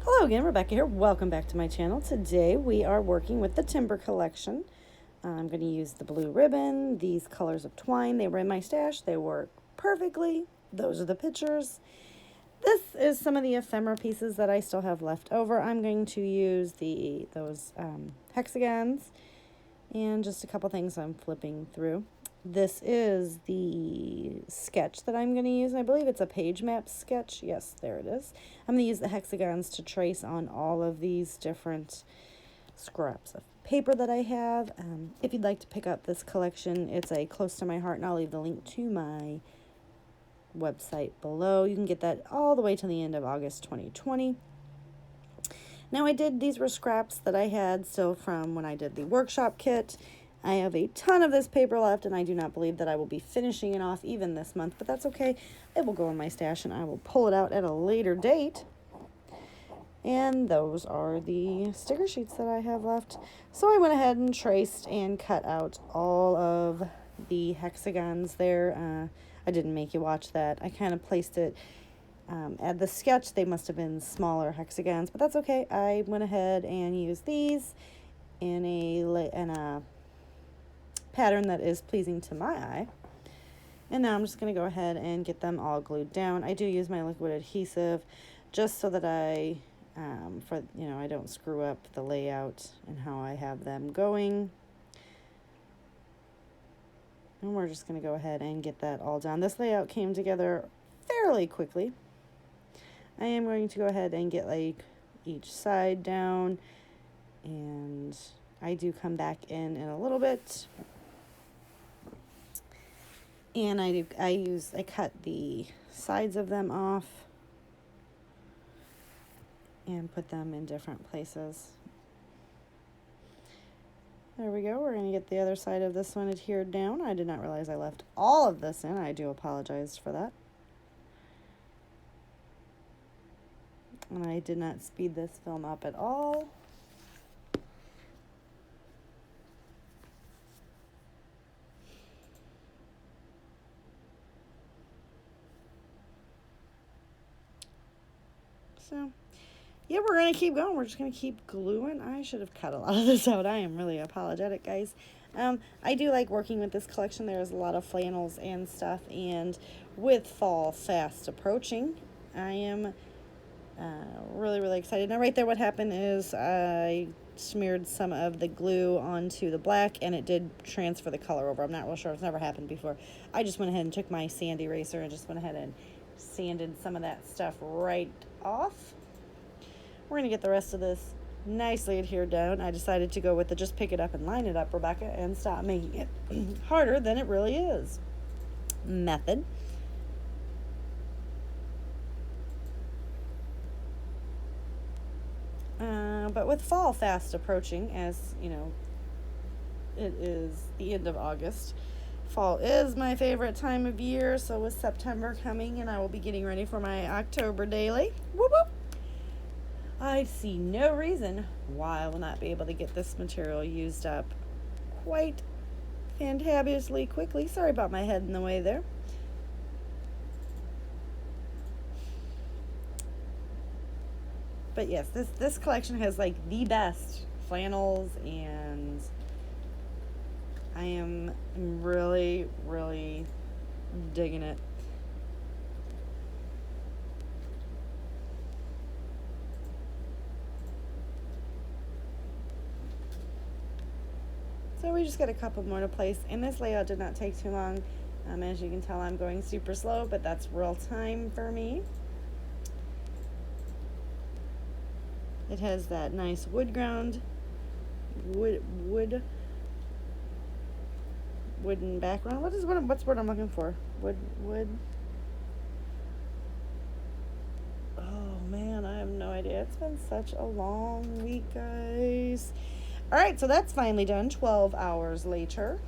Hello again, Rebecca here. Welcome back to my channel. Today we are working with the Timber Collection. I'm going to use the blue ribbon, these colors of twine. They were in my stash. They work perfectly. Those are the pictures. This is some of the ephemera pieces that I still have left over. I'm going to use those hexagons and just a couple things I'm flipping through. This is the sketch that I'm going to use. I believe it's a page map sketch. Yes, there it is. I'm going to use the hexagons to trace on all of these different scraps of paper that I have. If you'd like to pick up this collection, it's a close to my heart, and I'll leave the link to my website below. You can get that all the way to the end of August 2020. Now these were scraps that I had still from when I did the workshop kit. I have a ton of this paper left, and I do not believe that I will be finishing it off even this month, but that's okay. It will go in my stash, and I will pull it out at a later date. And those are the sticker sheets that I have left. So I went ahead and traced and cut out all of the hexagons there. I didn't make you watch that. I kind of placed it at the sketch. They must have been smaller hexagons, but that's okay. I went ahead and used these in a pattern that is pleasing to my eye. And now I'm just going to go ahead and get them all glued down. I do use my liquid adhesive just so that I don't screw up the layout and how I have them going. And we're just going to go ahead and get that all done. This layout came together fairly quickly. I am going to go ahead and get like each side down, and I do come back in a little bit. And I cut the sides of them off and put them in different places. There we go. We're going to get the other side of this one adhered down. I did not realize I left all of this in. I do apologize for that. And I did not speed this film up at all. So, yeah, we're going to keep going. We're just going to keep gluing. I should have cut a lot of this out. I am really apologetic, guys. I do like working with this collection. There's a lot of flannels and stuff. And with fall fast approaching, I am really, really excited. Now, right there, what happened is I smeared some of the glue onto the black, and it did transfer the color over. I'm not real sure. It's never happened before. I just went ahead and took my sand eraser and just went ahead and sanded some of that stuff right off. We're going to get the rest of this nicely adhered down. I decided to go with the just pick it up and line it up, Rebecca, and stop making it harder than it really is method. But with fall fast approaching, as you know, it is the end of August. Fall is my favorite time of year, so with September coming, and I will be getting ready for my October daily. Whoop whoop. I see no reason why I will not be able to get this material used up quite fantabulously quickly. Sorry about my head in the way there. But yes, this collection has like the best flannels, and I am really, really digging it. So we just got a couple more to place, and this layout did not take too long. As you can tell, I'm going super slow, but that's real time for me. It has that nice wooden background. What's the word I'm looking for? Wood. Oh man, I have no idea. It's been such a long week, guys. All right, so that's finally done 12 hours later.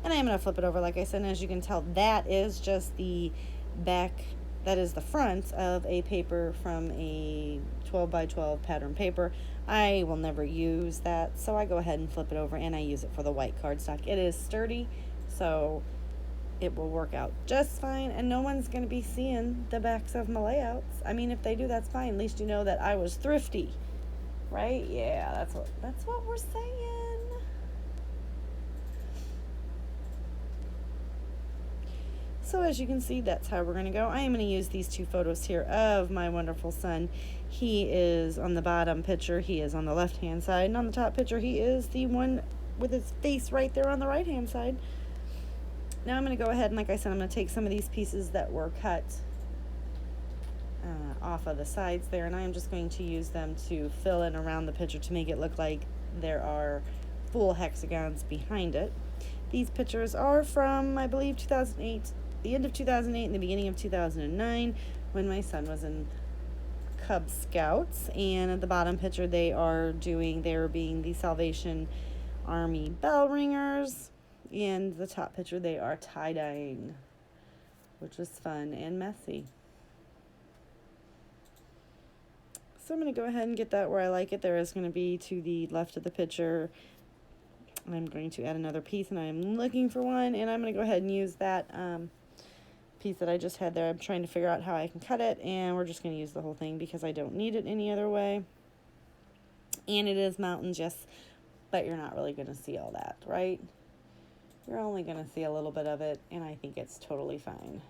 And I am going to flip it over, like I said, and as you can tell, that is just the back. That is the front of a paper from a 12 by 12 pattern paper. I will never use that, so I go ahead and flip it over, and I use it for the white cardstock. It is sturdy, so it will work out just fine, and no one's going to be seeing the backs of my layouts. I mean, if they do, that's fine. At least you know that I was thrifty, right? Yeah, that's what we're saying. So as you can see, that's how we're going to go. I am going to use these two photos here of my wonderful son. He is on the bottom picture. He is on the left-hand side. And on the top picture, he is the one with his face right there on the right-hand side. Now I'm going to go ahead and, like I said, I'm going to take some of these pieces that were cut off of the sides there, and I am just going to use them to fill in around the picture to make it look like there are full hexagons behind it. These pictures are from, I believe, 2008, the end of 2008 and the beginning of 2009, when my son was in Cub Scouts. And at the bottom picture, they are being the Salvation Army bell ringers. And the top picture, they are tie-dyeing, which is fun and messy. So I'm going to go ahead and get that where I like it. There is going to be to the left of the picture. I'm going to add another piece, and I'm looking for one, and I'm going to go ahead and use that piece that I just had there. I'm trying to figure out how I can cut it, and we're just going to use the whole thing because I don't need it any other way. And it is mountains, yes, but you're not really going to see all that, right? You're only going to see a little bit of it, and I think it's totally fine.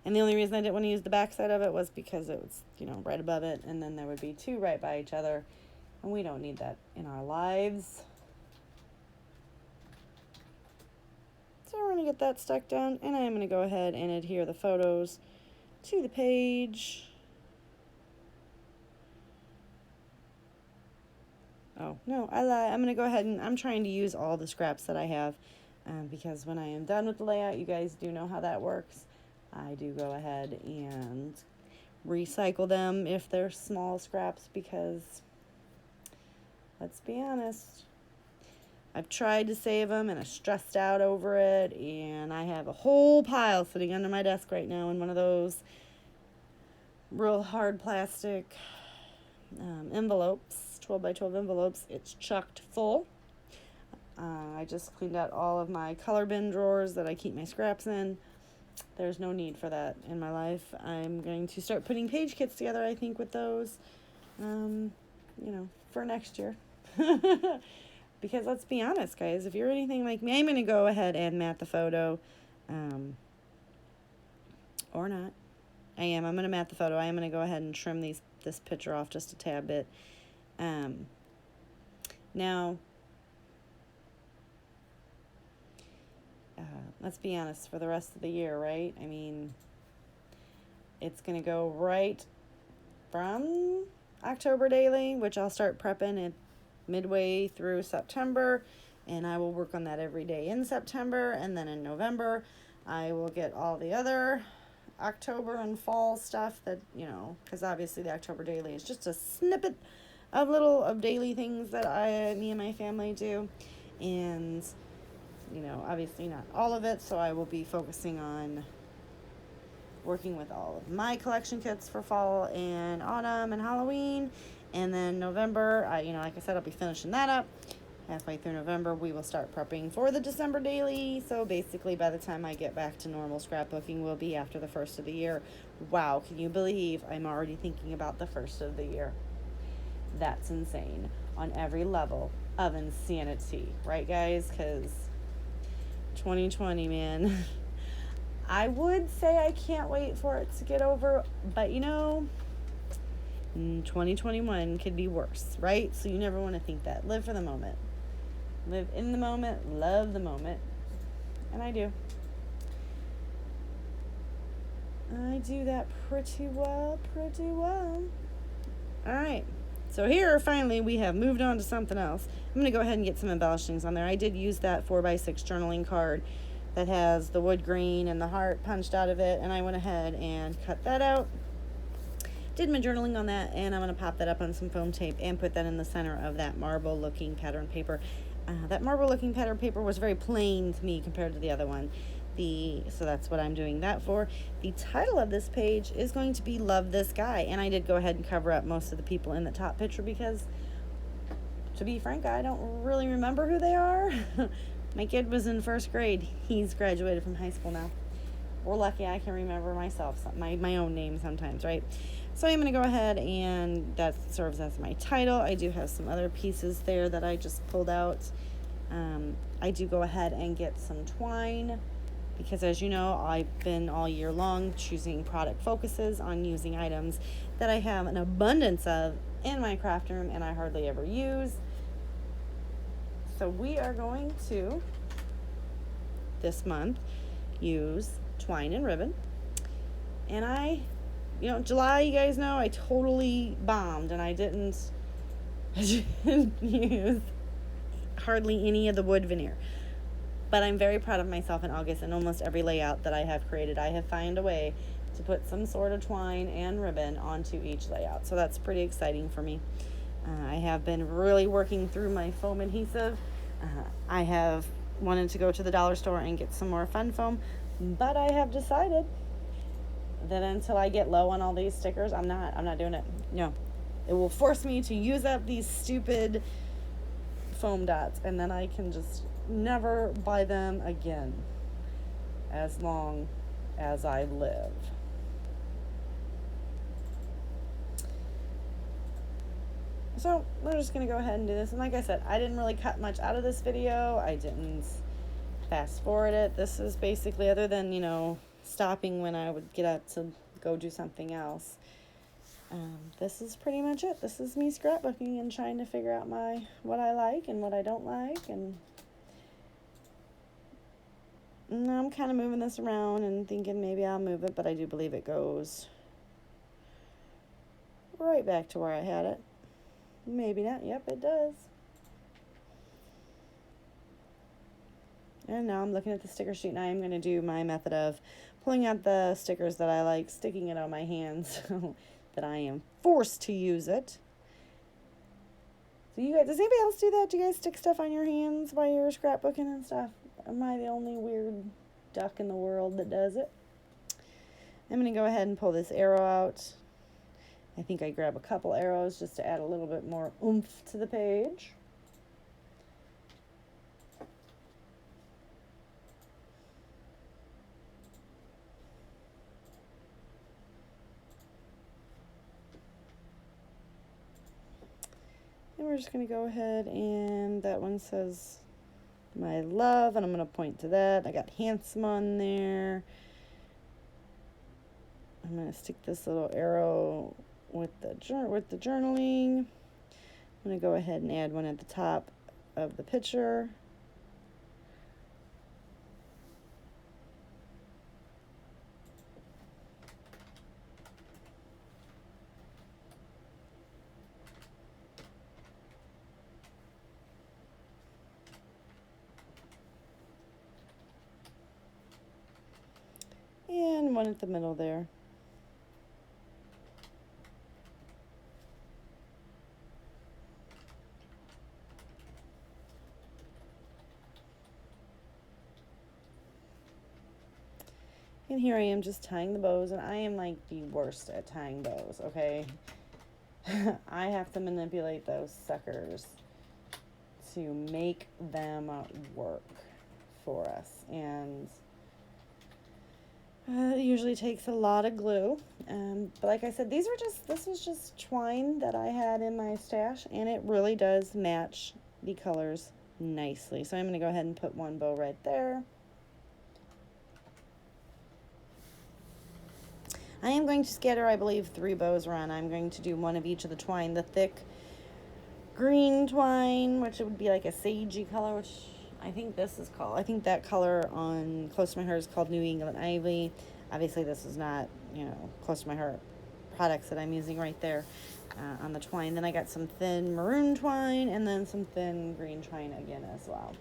And the only reason I didn't want to use the back side of it was because it was, right above it, and then there would be two right by each other, and we don't need that in our lives. So we're going to get that stuck down, and I'm going to go ahead and adhere the photos to the page. Oh, no, I lied. I'm going to go ahead and I'm trying to use all the scraps that I have because when I am done with the layout, you guys do know how that works. I do go ahead and recycle them if they're small scraps because, let's be honest, I've tried to save them and I stressed out over it, and I have a whole pile sitting under my desk right now in one of those real hard plastic envelopes, 12 by 12 envelopes. It's chocked full. I just cleaned out all of my color bin drawers that I keep my scraps in. There's no need for that in my life. I'm going to start putting page kits together, I think, with those, for next year. Because let's be honest, guys, if you're anything like me, I'm going to go ahead and matte the photo, or not. I'm going to matte the photo. I am going to go ahead and trim this picture off just a tad bit. Now, let's be honest, for the rest of the year, right? I mean, it's going to go right from October daily, which I'll start prepping at midway through September, and I will work on that every day in September, and then in November, I will get all the other October and fall stuff that, because obviously the October daily is just a snippet of daily things that me and my family do, and obviously not all of it, so I will be focusing on working with all of my collection kits for fall and autumn and Halloween. And then November, like I said, I'll be finishing that up. Halfway through November, we will start prepping for the December daily. So basically, by the time I get back to normal scrapbooking, will be after the first of the year. Wow, can you believe I'm already thinking about the first of the year? That's insane on every level of insanity, right, guys? Because 2020, man. I would say I can't wait for it to get over, but 2021 could be worse, right? So you never want to think that. Live for the moment. Live in the moment, love the moment. And I do. I do that pretty well. All right. So here, finally, we have moved on to something else. I'm going to go ahead and get some embellishings on there. I did use that 4x6 journaling card that has the wood green and the heart punched out of it, and I went ahead and cut that out. Did my journaling on that, and I'm going to pop that up on some foam tape and put that in the center of that marble-looking pattern paper. That marble-looking pattern paper was very plain to me compared to the other one. So that's what I'm doing that for. The title of this page is going to be Love This Guy, and I did go ahead and cover up most of the people in the top picture because to be frank, I don't really remember who they are. My kid was in first grade. He's graduated from high school now. We're lucky I can remember myself, my own name sometimes, right? So I'm going to go ahead, and that serves as my title. I do have some other pieces there that I just pulled out. I do go ahead and get some twine, because as you know, I've been all year long choosing product focuses on using items that I have an abundance of in my craft room and I hardly ever use. So we are going to, this month, use twine and ribbon. And July, you guys know, I totally bombed, and I didn't use hardly any of the wood veneer. But I'm very proud of myself in August, and almost every layout that I have created, I have found a way to put some sort of twine and ribbon onto each layout. So that's pretty exciting for me. I have been really working through my foam adhesive. I have wanted to go to the dollar store and get some more fun foam, but I have decided that until I get low on all these stickers, I'm not doing it. No, it will force me to use up these stupid foam dots, and then I can just never buy them again as long as I live. So we're just going to go ahead and do this. And like I said, I didn't really cut much out of this video. I didn't fast forward it. This is basically, other than, stopping when I would get up to go do something else. This is pretty much it. This is me scrapbooking and trying to figure out what I like and what I don't like. And I'm kind of moving this around and thinking maybe I'll move it, but I do believe it goes right back to where I had it. Maybe not. Yep, it does. And now I'm looking at the sticker sheet, and I am going to do my method of pulling out the stickers that I like, sticking it on my hands so that I am forced to use it. So you guys, does anybody else do that? Do you guys stick stuff on your hands while you're scrapbooking and stuff? Am I the only weird duck in the world that does it? I'm going to go ahead and pull this arrow out. I think I grab a couple arrows just to add a little bit more oomph to the page. And we're just going to go ahead, and that one says my love, and I'm going to point to that. I got handsome on there. I'm going to stick this little arrow with the journaling. I'm going to go ahead and add one at the top of the picture. And one at the middle there. And here I am just tying the bows, and I am like the worst at tying bows, okay? I have to manipulate those suckers to make them work for us, and it usually takes a lot of glue. But like I said, this was just twine that I had in my stash, and it really does match the colors nicely. So I'm going to go ahead and put one bow right there. I am going to scatter, I believe, 3 bows around. I'm going to do one of each of the twine. The thick green twine, which would be like a sagey color, which I think this is called. I think that color on Close to My Heart is called New England Ivy. Obviously, this is not, Close to My Heart products that I'm using right there on the twine. Then I got some thin maroon twine, and then some thin green twine again as well.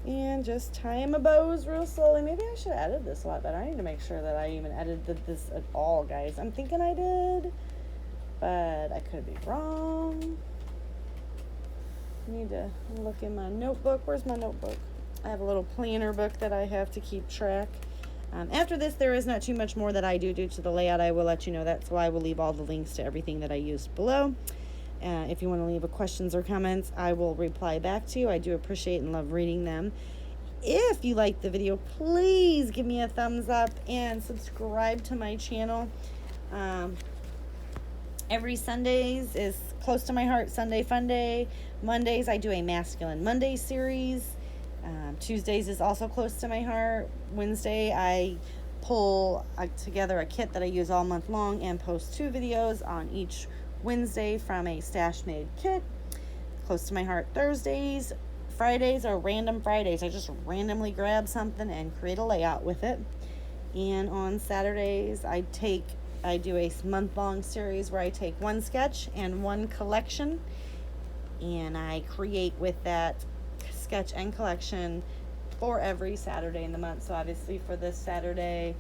And just tying my bows real slowly. Maybe I should edit this a lot better. I need to make sure that I even edited this at all, guys. I'm thinking I did, but I could be wrong. need to look in my notebook. Where's my notebook? I have a little planner book that I have to keep track. After this, there is not too much more that I do due to the layout. I will let you know that, so I will leave all the links to everything that I used below. If you want to leave questions or comments, I will reply back to you. I do appreciate and love reading them. If you liked the video, please give me a thumbs up and subscribe to my channel. Every Sundays is close to my heart. Sunday Fun Day. Mondays, I do a Masculine Monday series. Tuesdays is also close to my heart. Wednesday, I pull together a kit that I use all month long and post 2 videos on each Wednesday from a Stash Made kit. Close to my heart. Thursdays, Fridays are random Fridays. I just randomly grab something and create a layout with it. And on Saturdays, I do a month-long series where I take 1 sketch and 1 collection, and I create with that sketch and collection for every Saturday in the month. So obviously for this Saturday,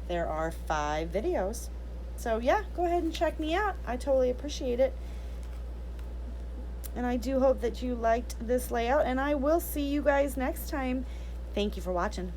there are 5 videos. So yeah, go ahead and check me out. I totally appreciate it. And I do hope that you liked this layout, and I will see you guys next time. Thank you for watching.